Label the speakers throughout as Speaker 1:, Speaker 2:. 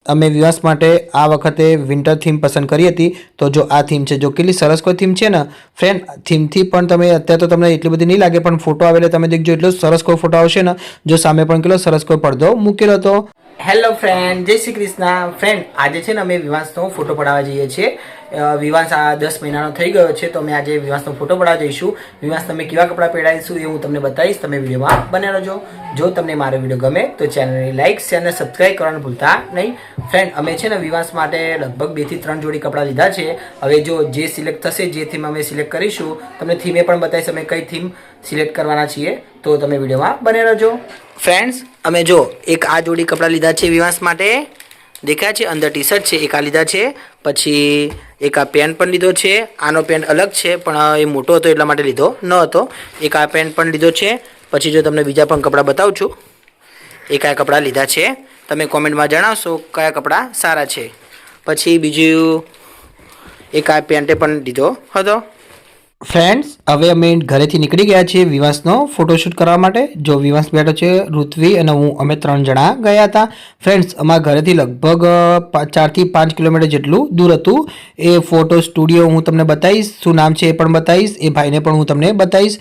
Speaker 1: અમે વિવાસ માટે આ વખતે વિન્ટર થીમ પસંદ કરી હતી। તો જો આ થીમ છે, જો કેટલી સરસ કોઈ થીમ છે ને ફ્રેન્ડ, થીમથી પણ તમે અત્યારે તો તમને એટલી બધી નહીં લાગે, પણ ફોટો આવે એટલે તમે દેખજો એટલો સરસ કોઈ ફોટો આવશે ને। જો સામે પણ કેટલો સરસ કોઈ પડદો મૂકેલો હતો। હેલો ફ્રેન્ડ, જય શ્રી કૃષ્ણ। ફ્રેન્ડ, આજે છે ને અમે વિવાસનો ફોટો પડાવવા જઈએ છીએ। વિવાસ આ 10 મહિનાનો થઈ ગયો છે, તો અમે આજે વિવાસનો ફોટો પડાવવા જઈશું। વિવાસ તમે કેવા કપડાં પહેરાવીશું એ હું તમને બતાવીશ, તમે વિડીયોમાં બન્યા રહેજો। જો તમને મારો વિડીયો ગમે તો ચેનલને લાઇક, શેર અને સબસ્ક્રાઈબ કરવાનું ભૂલતા નહીં। ફ્રેન્ડ, અમે છે ને વિવાસ માટે લગભગ 2 થી 3 જોડી કપડાં લીધા છે। હવે જો જે સિલેક્ટ થશે, જે થીમ અમે સિલેક્ટ કરીશું, તમને થીમે પણ બતાવીશ અમે કઈ થીમ સિલેક્ટ કરવાના છીએ, તો તમે વિડીયોમાં બન્યા રહેજો। ફ્રેન્ડ્સ, અમે જો એક આ જોડી કપડાં લીધા છે વિવાસ માટે, દેખાય છે, અંદર ટી શર્ટ છે, એક આ લીધા છે। પછી એક આ પેન્ટ પણ લીધો છે। આનો પેન્ટ અલગ છે, પણ એ મોટો હતો એટલા માટે લીધો ન હતો। એક આ પેન્ટ પણ લીધો છે। પછી જો તમને બીજા પણ કપડાં બતાવું છું, એક આ કપડાં લીધા છે। તમે કોમેન્ટમાં જણાવશો કયા કપડાં સારા છે। પછી બીજું એક આ પેન્ટે પણ લીધો હતો। ફ્રેન્ડ્સ, હવે અમે ઘરેથી નીકળી ગયા છીએ વિવાસનો ફોટોશૂટ કરવા માટે। જો વિવાસ બેઠો છે, ઋત્વી અને હું, અમે 3 જણા ગયા હતા। ફ્રેન્ડ્સ, અમારા ઘરેથી લગભગ 4 થી 5 કિલોમીટર જેટલું દૂર હતું। એ ફોટો સ્ટુડિયો હું તમને બતાવીશ, શું નામ છે એ પણ બતાવીશ, એ ભાઈને પણ હું તમને બતાવીશ।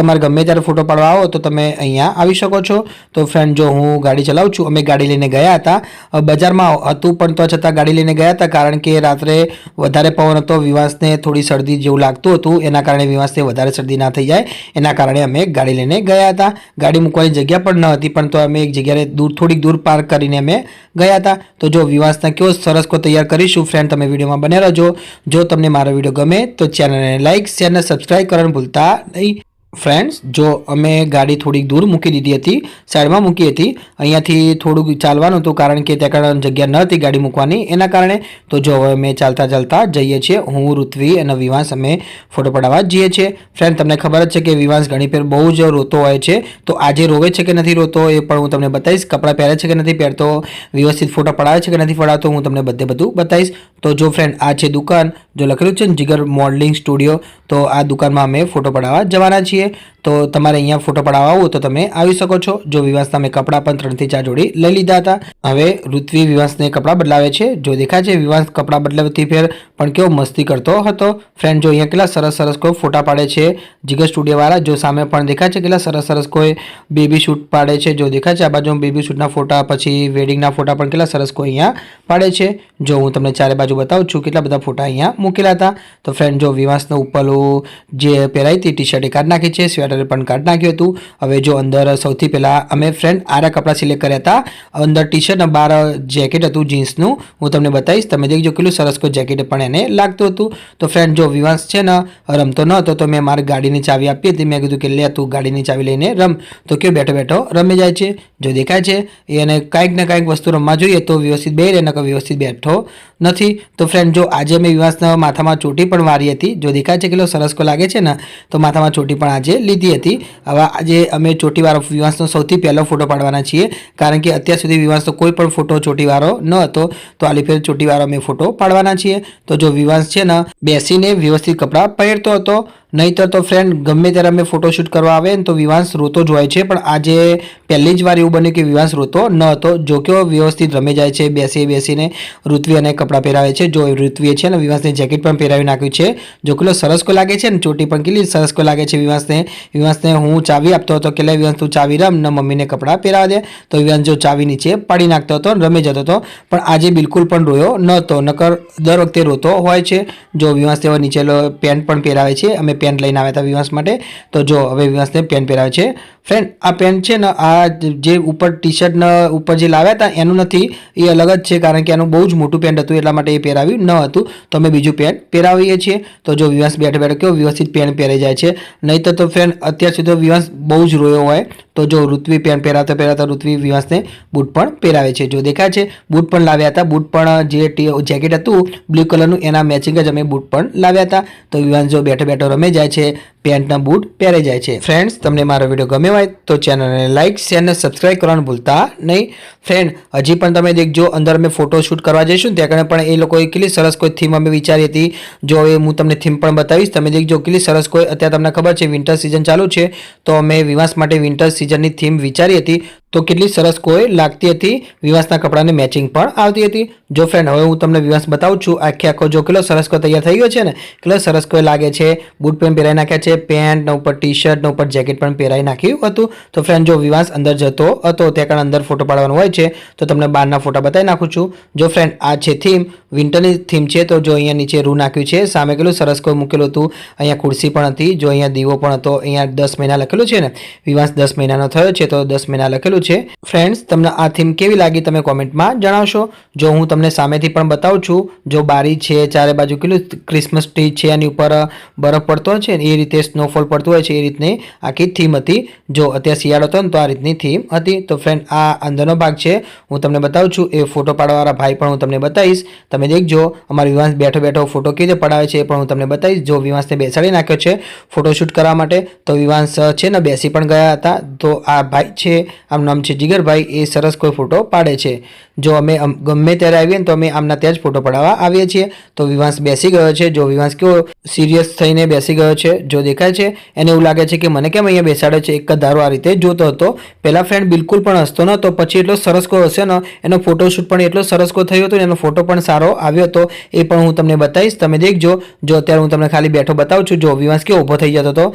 Speaker 1: તમારે ગમે ત્યારે ફોટો પાડવા આવો તો તમે અહીંયા આવી શકો છો। તો ફ્રેન્ડ, જો હું ગાડી ચલાવું છું, અમે ગાડી લઈને ગયા હતા। બજારમાં હતું પણ તો છતાં ગાડી લઈને ગયા હતા, કારણ કે રાત્રે વધારે પવન હતો, વિવાસને થોડી શરદી જેવું લાગતું હતું, એના કારણે વિવાસને વધારે શરદી ના થઈ જાય એના કારણે અમે ગાડી લઈને ગયા હતા। ગાડી મૂકવાની જગ્યા પણ ન હતી, પણ તો અમે એક જગ્યાએ થોડીક દૂર પાર્ક કરીને અમે ગયા હતા। તો જો વિવાસના કેવો સરસ કો તૈયાર કરીશું ફ્રેન્ડ, તમે વિડીયોમાં બન્યા રહેજો। જો તમને મારો વિડીયો ગમે તો ચેનલને લાઇક, શેર અને સબસ્ક્રાઈબ કરવાનું ભૂલતા નહીં। ફ્રેન્ડ્સ, જો અમે ગાડી થોડીક દૂર મૂકી દીધી હતી, સાઈડમાં મૂકી હતી। અહીંયાથી થોડુંક ચાલવાનું હતું, કારણ કે ત્યાં જગ્યા ન હતી ગાડી મૂકવાની, એના કારણે। તો જો હવે અમે ચાલતા ચાલતા જઈએ છીએ, હું, ઋત્વી અને વિવાસ અમે ફોટો પડાવવા જઈએ છીએ। ફ્રેન્ડ, તમને ખબર જ છે કે વિવાસ ઘણી ફેર બહુ જ રોતો હોય છે, તો આજે રોવે છે કે નથી રોતો એ પણ હું તમને બતાવીશ। કપડાં પહેરે છે કે નથી પહેરતો, વ્યવસ્થિત ફોટો પડાવે છે કે નથી પડાવતો, હું તમને બધું બતાવીશ। તો જો ફ્રેન્ડ, આ છે દુકાન, જો લખેલું છે ને જીગર મોડલિંગ સ્ટુડિયો, તો આ દુકાનમાં અમે ફોટો પડાવવા જવાના છીએ। તો તમારે અહીંયા ફોટો પડાવવા આવો તો તમે આવી શકો છો। જો વિવાસના અમે કપડાં પણ 3 થી 4 જોડી લઈ લીધા હતા। હવે ઋત્વી વિવાસને કપડાં બદલાવે છે, જો દેખાય છે વિવાસ કપડાં બદલાવતી ફેર પણ કેવો મસ્તી કરતો હતો। ફ્રેન્ડ, જો અહીંયા કેટલા સરસ સરસ કોઈ ફોટા પાડે છે જીગર સ્ટુડિયો વાળા। જો સામે પણ દેખાય છે કેટલા સરસ સરસ કોઈ બેબી શૂટ પાડે છે, જો દેખાય છે આ બાજુ બેબી શૂટના ફોટા, પછી વેડિંગના ફોટા પણ કેટલા સરસ કોઈ અહીંયા પાડે છે। જો હું તમને ચારે બાજુ બતાવું છું, કેટલા બધા ફોટા અહીંયા મૂકેલા હતા। તો ફ્રેન્ડ, જો વિવાસનું ઉપરનું જે પહેરાઈ હતી ટી શર્ટ એ કાઢી નાખી છે, સ્વેટર પણ કાઢી નાખ્યું હતું। હવે જો અંદર સૌથી પહેલાં અમે ફ્રેન્ડ આરા કપડાં સિલેક્ટ કર્યા હતા। અંદર ટી શર્ટ અને બહાર જેકેટ હતું જીન્સનું, હું તમને બતાવીશ, તમે દેખજો કેટલું સરસ કોઈ જેકેટ પણ એને લાગતું હતું। તો ફ્રેન્ડ, જો વિવાસ છે ને રમતો ન હતો, તો મેં મારી ગાડીની ચાવી આપી હતી, મેં કીધું કે લે તું ગાડીની ચાવી લઈને રમ, તો કેવો બેઠો બેઠો રમી જાય છે। જો દેખાય છે એને કાંઈક ને કાંઈક વસ્તુ રમવા જોઈએ તો વ્યવસ્થિત બેરે, ન વ્યવસ્થિત બેઠો નથી। તો ફ્રેન્ડ, જો આજે મેં વિવાસના માથામાં ચોટી પણ વારી હતી, જો દેખાય છે કેટલો સરસ કો લાગે છે ને, તો માથામાં ચોટી પણ આજે લીધી હતી। હવે આજે અમે ચોટીવાળો વિવાસનો સૌથી પહેલો ફોટો પાડવાના છીએ, કારણ કે અત્યાર સુધી વિવાસનો કોઈ પણ ફોટો ચોટીવાળો ન હતો, તો આલી ફેર ચોટીવાળો અમે ફોટો પાડવાના છીએ। તો જો વિવાસ છે ને બેસીને વ્યવસ્થિત કપડાં પહેરતો હતો, નહીંતર તો ફ્રેન્ડ ગમે ત્યારે અમે ફોટોશૂટ કરવા આવે ને તો વિવાસ રોતો જ હોય છે, પણ આજે પહેલી જ વાર એવું બન્યું કે વિવાસ રોતો ન હતો। જો કે વ્યવસ્થિત રમી જાય છે, બેસીને ઋત્વી અને કપડાં પહેરાવે છે। જો ઋત્વીએ છે ને વિવાસને જેકેટ પણ પહેરાવી નાખ્યું છે, જો કેટલો સરસ કો લાગે છે ને, ચોટી પણ કેટલી સરસ કો લાગે છે વિવાસને હું ચાવી આપતો હતો કે લે વિવાસ તું ચાવી રમ ને મમ્મીને કપડાં પહેરાવા દે, તો વિવાસ જો ચાવી નીચે પાડી નાખતો હતો, રમી જતો હતો, પણ આજે બિલકુલ પણ રોયો નહોતો, નકર દર વખતે રોતો હોય છે। જો વિવાસ તેવા નીચે પેન્ટ પણ પહેરાવે છે, અમે પેન્ટ લઈને આવ્યા હતા વિવાસ માટે, તો જો હવે વિવાસને પેન્ટ પહેરાવે છે। ફ્રેન્ડ, આ પેન્ટ છે ને આ જે ઉપર ટી શર્ટના ઉપર જે લાવ્યા હતા એનું નથી, એ અલગ જ છે, કારણ કે એનું બહુ જ મોટું પેન્ટ હતું એટલા માટે એ પહેરાવ્યું ન હતું, તો અમે બીજું પેન્ટ પહેરાવીએ છીએ। તો જો વિવાસ બેઠો બેઠો કેવો વ્યવસ્થિત પેન્ટ પહેરાઈ જાય છે, નહીં તો ફ્રેન્ડ અત્યાર સુધી વિવાસ બહુ જ રોયો હોય। તો જો ઋત્વી પેન્ટ પહેરાતા ઋત્વી વિવાસને બૂટ પણ પહેરાવે છે, જો દેખાય છે બૂટ પણ લાવ્યા હતા। બૂટ પણ જે જેકેટ હતું બ્લુ કલરનું એના મેચિંગ જ અમે બૂટ પણ લાવ્યા હતા। તો વિવાસ જો બેઠો બેઠો રમે જાય છે, પેન્ટના બૂટ પહેરાઈ જાય છે। ફ્રેન્ડ્સ, તમને મારો વિડીયો ગમ્યો હોય તો ચેનલને લાઇક, શેર અને સબસ્ક્રાઈબ કરવાનું ભૂલતા નહીં। ફ્રેન્ડ, હજી પણ તમે દેખજો અંદર અમે ફોટો શૂટ કરવા જઈશું ને ત્યાં પણ એ લોકોએ કેટલી સરસ કોઈ થીમ અમે વિચારી હતી, જો એ હું તમને થીમ પણ બતાવીશ, તમે દેખજો કેટલી સરસ કોઈ, અત્યારે તમને ખબર છે વિન્ટર સિઝન ચાલુ છે, તો અમે વિવાસ માટે વિન્ટર સિઝનની થીમ વિચારી હતી, તો કેટલી સરસ કોઈ લાગતી હતી, વિવાસના કપડાને મેચિંગ પણ આવતી હતી। જો ફ્રેન્ડ હવે હું તમને વિવાસ બતાવું છું આખો જો કેટલો સરસ કોઈ તૈયાર થઈ ગયો છે ને, કેટલો સરસ કોઈ લાગે છે। બૂટ પેન્ટ પહેરાઈ નાખ્યા છે, પેન્ટ ઉપર ટી શર્ટ ઉપર જેકેટ પણ પહેરાઈ નાખ્યું હતું। તો ફ્રેન્ડ જો વિવાસ અંદર જતો હતો ત્યાં કારણ અંદર ફોટો પાડવાનો હોય છે તો તમને બહારના ફોટા બતાવી નાખું છું। જો ફ્રેન્ડ આ છે થીમ, વિન્ટરની થીમ છે। તો જો અહીંયા નીચે રૂ નાખ્યું છે, સામે કેટલું સરસ કોઈ મૂકેલું હતું, અહીંયા ખુરશી પણ હતી, જો અહીંયા દીવો પણ હતો, અહીંયા 10 મહિના લખેલું છે ને, વિવાસ 10 મહિનાનો થયો છે તો 10 મહિના લખેલું છે। ફ્રેન્ડ્સ તમને આ થીમ કેવી લાગી તમે કોમેન્ટમાં જણાવશો। જો હું તમને સામેથી પણ બતાવું છું, જો બારી છે ચારે બાજુ કેટલું ક્રિસમસ ટ્રી છે, એની ઉપર બરફ પડતો હોય છે ને એ રીતે સ્નોફોલ પડતું હોય છે, એ રીતની આખી થીમ હતી। જો અત્યારે શિયાળો હતો ને તો આ રીતની થીમ હતી। તો ફ્રેન્ડ આ અંદરનો ભાગ છે, હું તમને બતાવું છું। એ ફોટો પાડવાવાળા ભાઈ પણ હું તમને બતાવીશ, તમે દેખજો। અમારો વિવાસ બેઠો બેઠો ફોટો કેવી રીતે પડાવે છે એ પણ હું તમને બતાવીશ। જો વિવાસને બેસાડી નાખ્યો છે ફોટોશૂટ કરવા માટે, તો વિવાસ છે ને બેસી પણ ગયા હતા। તો આ ભાઈ છે, આમ નામ છે જીગરભાઈ, એ સરસ કોઈ ફોટો પાડે છે। જો અમે ગમે ત્યારે આવીએ ને તો અમે આમના ત્યાં જ ફોટો પડાવવા આવીએ છીએ। તો વિવાસ બેસી ગયો છે, જો વિવાસ કેવો સિરિયસ થઈને બેસી ગયો છે, જો દેખાય છે એને એવું લાગે છે કે મને કેમ અહીંયા બેસાડ્યો છે, એક જ ધારો આ રીતે જોતો હતો। પહેલા ફ્રેન્ડ બિલકુલ પણ હસતો નહોતો, પછી એટલો સરસ કોઈ હશે ને, એનો ફોટોશૂટ પણ એટલો સરસ કોઈ થયો હતો ને એનો ફોટો પણ સારો આવ્યો હતો, એ પણ હું તમને બતાવીશ, તમે દેખજો। જો અત્યારે હું તમને ખાલી બેઠો બતાવું છું। જો વિવાસ કેવો ઊભો થઈ જતો હતો,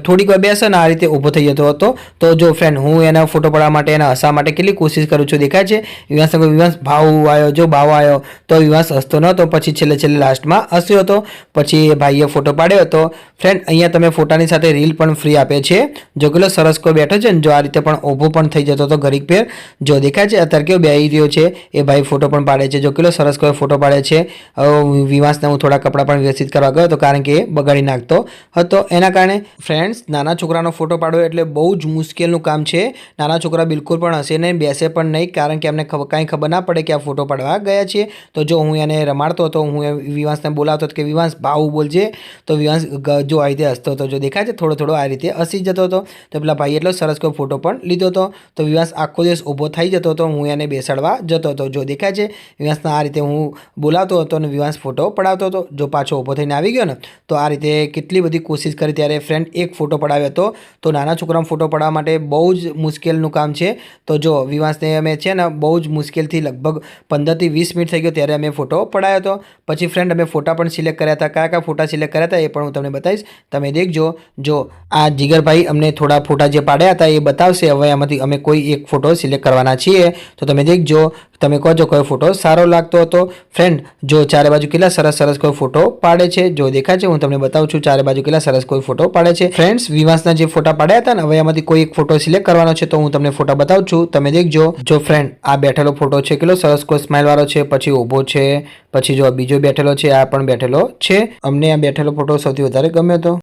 Speaker 1: થોડીક વાર બેસે ને આ રીતે ઊભો થઈ જતો હતો। તો જો ફ્રેન્ડ હું એના ફોટો પાડવા માટે, એના હસવા માટે કેટલી કોશિશ કરું છું, દેખાય છે વિવાસ ભાવ આવ્યો, જો ભાવ આવ્યો તો વિવાસ હસતો નહોતો, પછી છેલ્લે લાસ્ટમાં હસ્યો હતો, પછી એ ભાઈએ ફોટો પાડ્યો હતો। ફ્રેન્ડ અહીંયા તમે ફોટાની સાથે રીલ પણ ફ્રી આપે છે। જો કેટલો સરસ કોઈ બેઠો છે ને, જો આ રીતે પણ ઊભો પણ થઈ જતો હતો ઘડીક ફેર, જો દેખાય છે અત્યારે કેવો બેહી રહ્યો છે, એ ભાઈ ફોટો પણ પાડે છે। જો કેટલો સરસ કોઈ ફોટો પાડે છે। વિવાસને હું થોડા કપડાં પણ વ્યવસ્થિત કરવા ગયો હતો કારણ કે એ બગાડી નાખતો હતો એના કારણે। ફ્રેન્ડ્સ નાના છોકરાનો ફોટો પાડવો એટલે બહુ જ મુશ્કેલનું કામ છે। નાના છોકરા બિલકુલ પણ હશે નહીં, બેસે પણ નહીં, કારણ કે એમને કાંઈ ખબર ના પડે કે આ ફોટો પાડવા ગયા છીએ। તો જો હું એને રમાડતો હતો, હું વિવાસને બોલાવતો હતો કે વિવાસ ભાવ બોલજે, તો વિવાસ જો આ રીતે હસતો હતો, જો દેખાય છે થોડો આ રીતે હસી જતો હતો। તો પેલા ભાઈ એટલો સરસ કોઈ ફોટો પણ લીધો હતો। તો વિવાસ આખો દિવસ ઊભો થઈ જતો હતો, હું એને બેસાડવા જતો હતો, જો દેખાય છે વિવાસના આ રીતે હું બોલાવતો હતો અને વિવાસ ફોટો પડાવતો હતો। જો પાછો ઊભો થઈને આવી ગયો ને, તો આ રીતે કેટલી બધી કોશિશ કરી ત્યારે ફ્રેન્ડ એક ફોટો પડાવ્યો હતો। તો નાના છોકરાનો ફોટો પડાવવા માટે બહુ જ મુશ્કેલનું કામ છે। તો જો વિવાસને અમે છે ને બહુ જ મુશ્કેલથી લગભગ 15 થી 20 મિનિટ થઈ ગયો ત્યારે અમે ફોટો પડાવ્યો હતો। પછી ફ્રેન્ડ અમે ફોટા પણ સિલેક્ટ કર્યા હતા, કયા ફોટા સિલેક્ટ કર્યા હતા એ પણ હું તમને બતાવીશ, તમે દેખજો। જો આ જીગરભાઈ અમને થોડા ફોટા જે પાડ્યા હતા એ બતાવશે। હવે આમાંથી અમે કોઈ એક ફોટો સિલેક્ટ કરવાના છીએ, તો તમે દેખજો, તમે કહો કોઈ ફોટો સારો લાગતો હતો। ફ્રેન્ડ જો ચારે બાજુ કેટલા સરસ કોઈ ફોટો પાડે છે, જો દેખાય છે હું તમને બતાવું છું ચારે બાજુ કેટલા સરસ કોઈ ફોટો પાડે છે। ફ્રેન્ડ્સ વિવાસના જે ફોટા પાડ્યા હતા ને, હવે આમાંથી કોઈ એક ફોટો સિલેક્ટ કરવાનો છે, તો હું તમને ફોટા બતાવું છું, તમે દેખજો। જો ફ્રેન્ડ આ બેઠેલો ફોટો છે, કેટલો સરસ કોઈ સ્માઇલ વાળો છે, પછી ઊભો છે, પછી જો બીજો બેઠેલો છે, આ પણ બેઠેલો છે। અમને આ બેઠેલો ફોટો સૌથી વધારે ગમ્યો હતો।